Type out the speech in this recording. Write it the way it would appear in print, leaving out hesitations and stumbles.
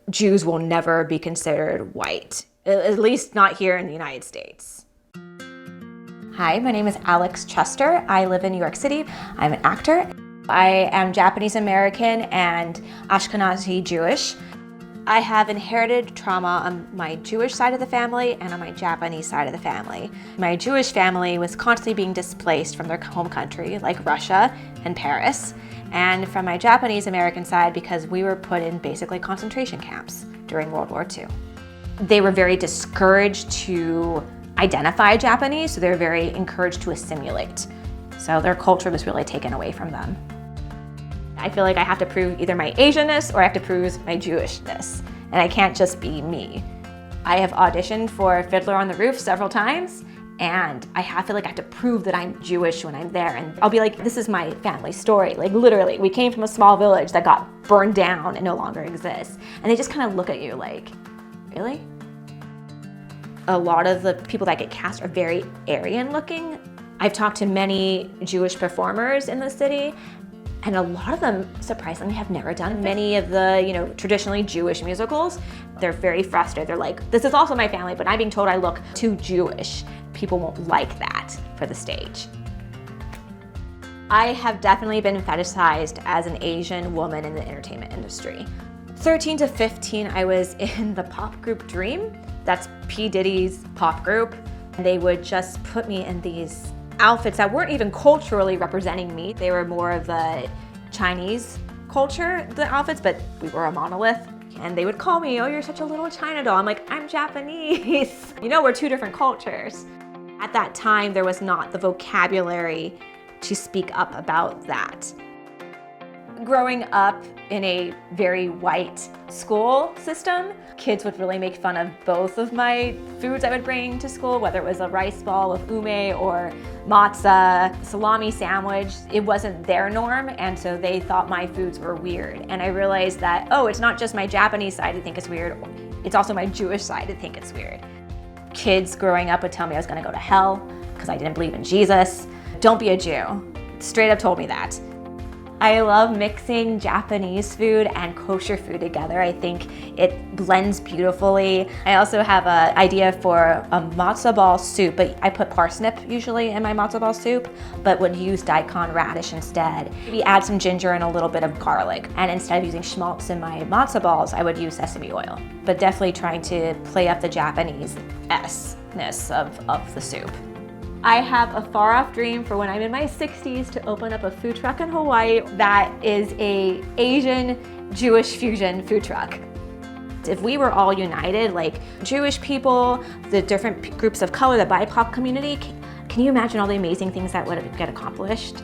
Jews will never be considered white, at least not here in the United States. Hi, my name is Alex Chester. I live in New York City. I'm an actor. I am Japanese American and Ashkenazi Jewish. I have inherited trauma on my Jewish side of the family and on my Japanese side of the family. My Jewish family was constantly being displaced from their home country, like Russia and Paris, and from my Japanese American side because we were put in basically concentration camps during World War II. They were very discouraged to identify Japanese, so they were very encouraged to assimilate. So their culture was really taken away from them. I feel like I have to prove either my Asianness or I have to prove my Jewishness, and I can't just be me. I have auditioned for Fiddler on the Roof several times, and I feel like I have to prove that I'm Jewish when I'm there, and I'll be like, this is my family story. Like literally, we came from a small village that got burned down and no longer exists. And they just kind of look at you like, really? A lot of the people that get cast are very Aryan looking. I've talked to many Jewish performers in the city, and a lot of them, surprisingly, have never done many of the, traditionally Jewish musicals. They're very frustrated. They're like, this is also my family, but I'm being told I look too Jewish. People won't like that for the stage. I have definitely been fetishized as an Asian woman in the entertainment industry. 13 to 15, I was in the pop group Dream. That's P. Diddy's pop group. And they would just put me in these outfits that weren't even culturally representing me. They were more of the Chinese culture, the outfits, but we were a monolith. And they would call me, oh, you're such a little China doll. I'm like, I'm Japanese. We're two different cultures. At that time, there was not the vocabulary to speak up about that. Growing up in a very white school system, kids would really make fun of both of my foods I would bring to school, whether it was a rice ball with ume or matzah, salami sandwich. It wasn't their norm, and so they thought my foods were weird. And I realized that, oh, it's not just my Japanese side to think it's weird, it's also my Jewish side to think it's weird. Kids growing up would tell me I was gonna go to hell because I didn't believe in Jesus. Don't be a Jew. Straight up told me that. I love mixing Japanese food and kosher food together. I think it blends beautifully. I also have an idea for a matzo ball soup, but I put parsnip usually in my matzo ball soup, but would use daikon radish instead. Maybe add some ginger and a little bit of garlic. And instead of using schmaltz in my matzo balls, I would use sesame oil. But definitely trying to play up the Japanese-ness of the soup. I have a far-off dream for when I'm in my 60s to open up a food truck in Hawaii that is a Asian Jewish fusion food truck. If we were all united, like Jewish people, the different groups of color, the BIPOC community, can you imagine all the amazing things that would get accomplished?